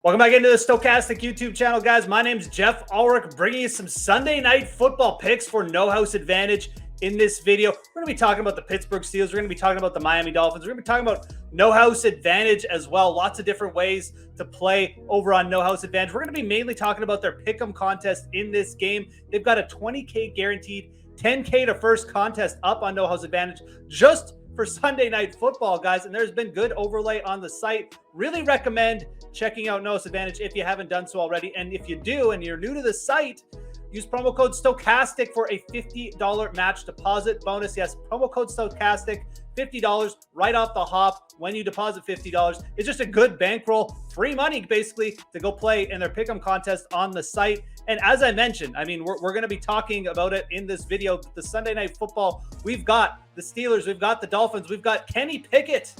Welcome back into the Stokastic YouTube channel, guys. My name's Geoff Ulrich, bringing you some Sunday night football picks for No House Advantage. In this video, we're going to be talking about the Pittsburgh Steelers. We're going to be talking about the Miami Dolphins. We're going to be talking about No House Advantage as well. Lots of different ways to play over on No House Advantage. We're going to be mainly talking about their pick'em contest in this game. They've got a $20K guaranteed, $10K to first contest up on No House Advantage just for Sunday night football, guys. And there's been good overlay on the site. Really recommend checking out No House Advantage if you haven't done so already. And if you do, and you're new to the site, use promo code Stokastic for a $50 match deposit bonus. Yes, promo code Stokastic, $50 right off the hop when you deposit $50. It's just a good bankroll, free money basically to go play in their pick'em contest on the site. And as I mentioned, I mean, we're going to be talking about it in this video. The Sunday night football, we've got the Steelers, we've got the Dolphins, we've got Kenny Pickett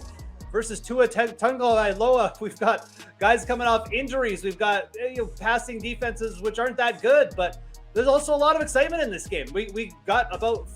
versus Tua Tagovailoa. We've got guys coming off injuries. We've got passing defenses which aren't that good, but there's also a lot of excitement in this game. We got about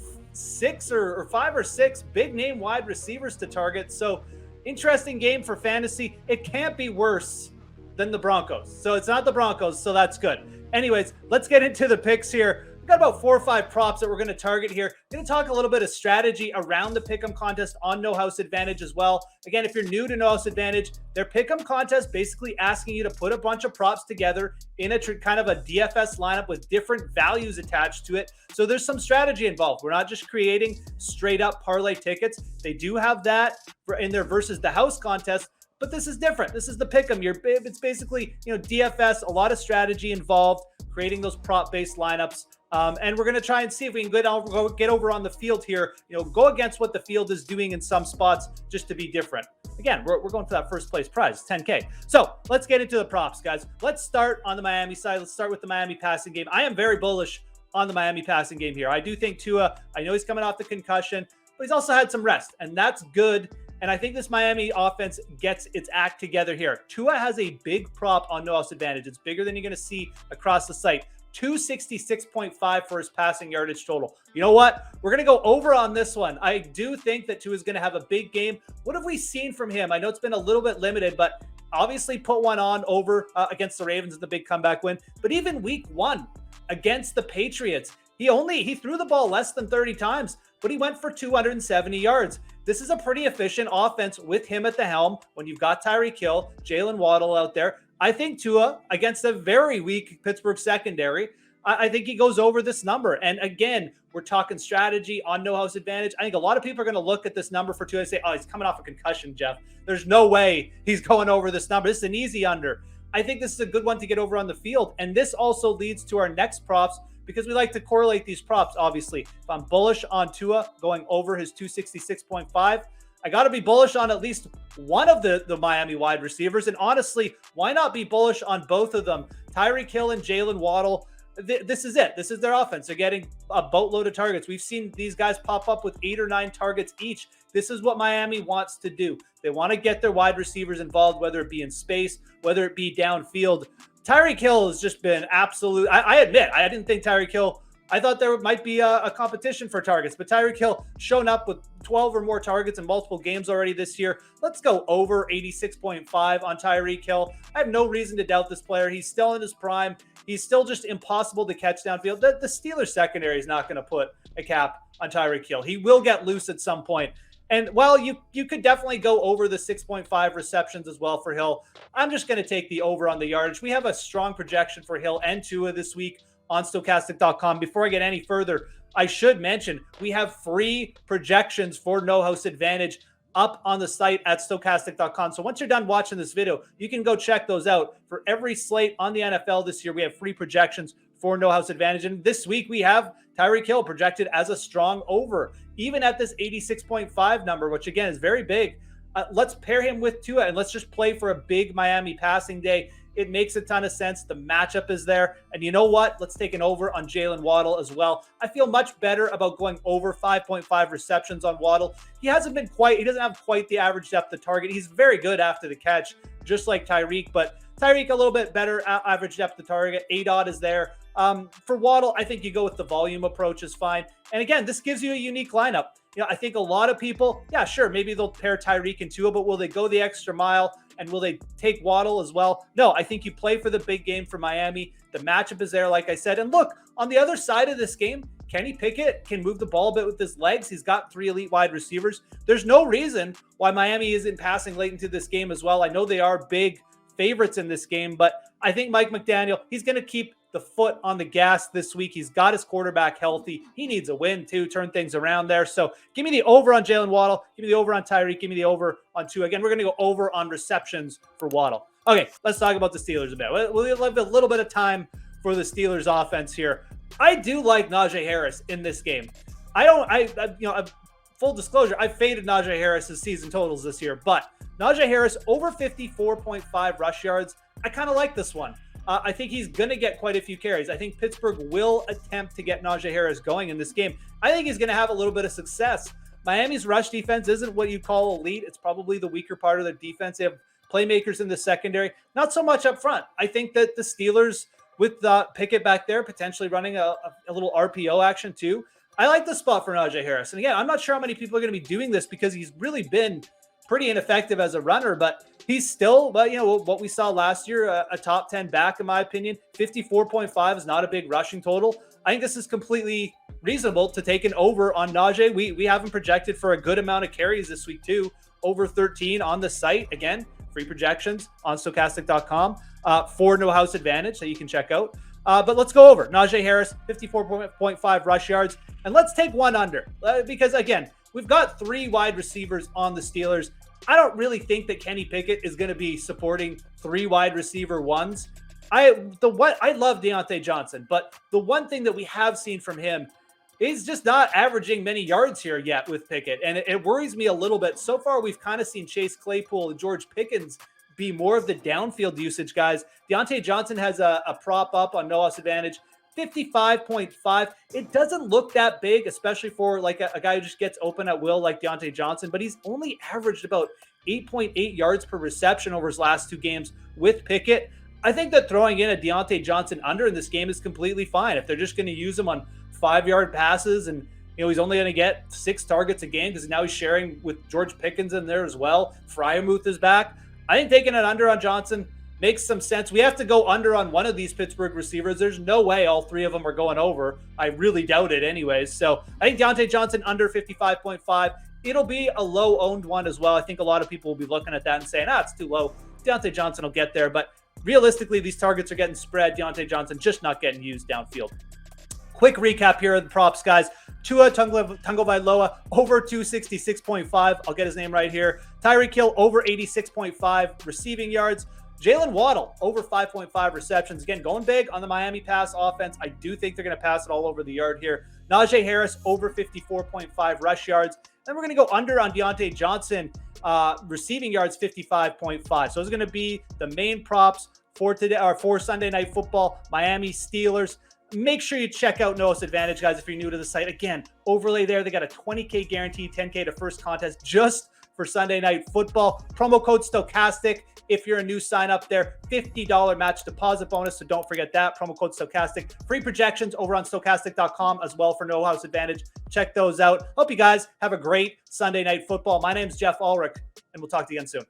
five or six big name wide receivers to target. So interesting game for fantasy. It can't be worse than the Broncos. So it's not the Broncos, so that's good. Anyways, let's get into the picks here. We've got about 4 or 5 props that we're going to target here. Going to talk a little bit of strategy around the pick'em contest on No House Advantage as well. Again, if you're new to No House Advantage, their pick'em contest basically asking you to put a bunch of props together in a kind of a DFS lineup with different values attached to it. So there's some strategy involved. We're not just creating straight up parlay tickets. They do have that in their versus the house contest, but this is different. This is the pick'em. It's basically, DFS, a lot of strategy involved, creating those prop-based lineups. And we're going to try and see if we can get over on the field here, go against what the field is doing in some spots just to be different. Again, we're going for that first place prize, 10K. So let's get into the props, guys. Let's start on the Miami side. Let's start with the Miami passing game. I am very bullish on the Miami passing game here. I do think Tua, I know he's coming off the concussion, but he's also had some rest, and that's good. And I think this Miami offense gets its act together here. Tua has a big prop on No House Advantage. It's bigger than you're going to see across the site. 266.5 for his passing yardage total. You know what? We're going to go over on this one. I do think that Tua is going to have a big game. What have we seen from him? I know it's been a little bit limited, but obviously put one on over against the Ravens in the big comeback win. But even week 1 against the Patriots, he threw the ball less than 30 times, but he went for 270 yards. This is a pretty efficient offense with him at the helm when you've got Tyreek Hill, Jaylen, Waddle out there. I think Tua, against a very weak Pittsburgh secondary, I think he goes over this number. And again, we're talking strategy on No House Advantage. I think a lot of people are going to look at this number for Tua and say, oh, he's coming off a concussion, Geoff. There's no way he's going over this number. This is an easy under. I think this is a good one to get over on the field. And this also leads to our next props, because we like to correlate these props, obviously. If I'm bullish on Tua going over his 266.5, I got to be bullish on at least one of the Miami wide receivers. And honestly, why not be bullish on both of them? Tyreek Hill and Jaylen Waddle, this is it. This is their offense. They're getting a boatload of targets. We've seen these guys pop up with 8 or 9 targets each. This is what Miami wants to do. They want to get their wide receivers involved, whether it be in space, whether it be downfield. Tyreek Hill has just been absolute. I admit, I didn't think Tyreek Hill, I thought there might be a competition for targets, but Tyreek Hill shown up with 12 or more targets in multiple games already this year. Let's go over 86.5 on Tyreek Hill. I have no reason to doubt this player. He's still in his prime. He's still just impossible to catch downfield. The Steelers secondary is not going to put a cap on Tyreek Hill. He will get loose at some point. And while you could definitely go over the 6.5 receptions as well for Hill, I'm just going to take the over on the yardage. We have a strong projection for Hill and Tua this week on Stokastic.com. Before I get any further, I should mention we have free projections for No House Advantage up on the site at Stokastic.com. So once you're done watching this video, you can go check those out. For every slate on the NFL this year, we have free projections for No House Advantage. And this week we have Tyreek Hill projected as a strong over, even at this 86.5 number, which again is very big. Let's pair him with Tua and let's just play for a big Miami passing day. It makes a ton of sense. The matchup is there. And you know what? Let's take an over on Jaylen Waddle as well. I feel much better about going over 5.5 receptions on Waddle. He doesn't have quite the average depth of target. He's very good after the catch, just like Tyreek, but Tyreek a little bit better average depth of target. ADOT is there. For Waddle, I think you go with the volume approach is fine. And again, this gives you a unique lineup. I think a lot of people, yeah, sure, maybe they'll pair Tyreek and Tua, but will they go the extra mile? And will they take Waddle as well? No, I think you play for the big game for Miami. The matchup is there, like I said. And look, on the other side of this game, Kenny Pickett can move the ball a bit with his legs. He's got 3 elite wide receivers. There's no reason why Miami isn't passing late into this game as well. I know they are big favorites in this game, but I think Mike McDaniel, he's going to keep the foot on the gas this week. He's got his quarterback healthy. He needs a win too, turn things around there. So give me the over on Jaylen Waddle. Give me the over on Tyreek. Give me the over on 2. Again, we're going to go over on receptions for Waddle. Okay, let's talk about the Steelers a bit. We'll have a little bit of time for the Steelers offense here. I do like Najee Harris in this game. Full disclosure, I faded Najee Harris's season totals this year, but Najee Harris over 54.5 rush yards. I kind of like this one. I think he's going to get quite a few carries. I think Pittsburgh will attempt to get Najee Harris going in this game. I think he's going to have a little bit of success. Miami's rush defense isn't what you call elite. It's probably the weaker part of their defense. They have playmakers in the secondary, not so much up front. I think that the Steelers, with Pickett back there, potentially running a little RPO action too. I like the spot for Najee Harris. And again, I'm not sure how many people are going to be doing this because he's really been pretty ineffective as a runner, but he's still, what we saw last year, a top 10 back, in my opinion. 54.5 is not a big rushing total. I think this is completely reasonable to take an over on Najee. We have him projected for a good amount of carries this week too. Over 13 on the site. Again, free projections on Stokastic.com for No House Advantage that you can check out. But let's go over. Najee Harris, 54.5 rush yards. And let's take one under because, again, we've got 3 wide receivers on the Steelers. I don't really think that Kenny Pickett is going to be supporting 3 wide receiver ones. I love Diontae Johnson, but the one thing that we have seen from him is just not averaging many yards here yet with Pickett. And it worries me a little bit. So far, we've kind of seen Chase Claypool and George Pickens be more of the downfield usage guys. Diontae Johnson has a prop up on No House Advantage, 55.5. It doesn't look that big, especially for like a guy who just gets open at will like Diontae Johnson, but he's only averaged about 8.8 yards per reception over his last 2 games with Pickett. I think that throwing in a Diontae Johnson under in this game is completely fine. If they're just going to use him on 5-yard passes and he's only going to get 6 targets a game because now he's sharing with George Pickens in there as well. Freiermuth is back. I think taking it under on Johnson makes some sense. We have to go under on one of these Pittsburgh receivers. There's no way all 3 of them are going over. I really doubt it anyways. So I think Diontae Johnson under 55.5. It'll be a low-owned one as well. I think a lot of people will be looking at that and saying, it's too low. Diontae Johnson will get there. But realistically, these targets are getting spread. Diontae Johnson just not getting used downfield. Quick recap here of the props, guys. Tua Tagovailoa over 266.5. I'll get his name right here. Tyreek Hill over 86.5 receiving yards. Jaylen Waddle over 5.5 receptions. Again, going big on the Miami pass offense. I do think they're going to pass it all over the yard here. Najee Harris over 54.5 rush yards. Then we're going to go under on Diontae Johnson receiving yards, 55.5. So those are going to be the main props for today or for Sunday Night Football. Miami Steelers. Make sure you check out No House Advantage, guys, if you're new to the site. Again, overlay there. They got a 20K guarantee, 10K to first contest just for Sunday Night Football. Promo code Stokastic. If you're a new sign up there, $50 match deposit bonus. So don't forget that. Promo code Stokastic. Free projections over on Stokastic.com as well for No House Advantage. Check those out. Hope you guys have a great Sunday Night Football. My name's Geoff Ulrich, and we'll talk to you again soon.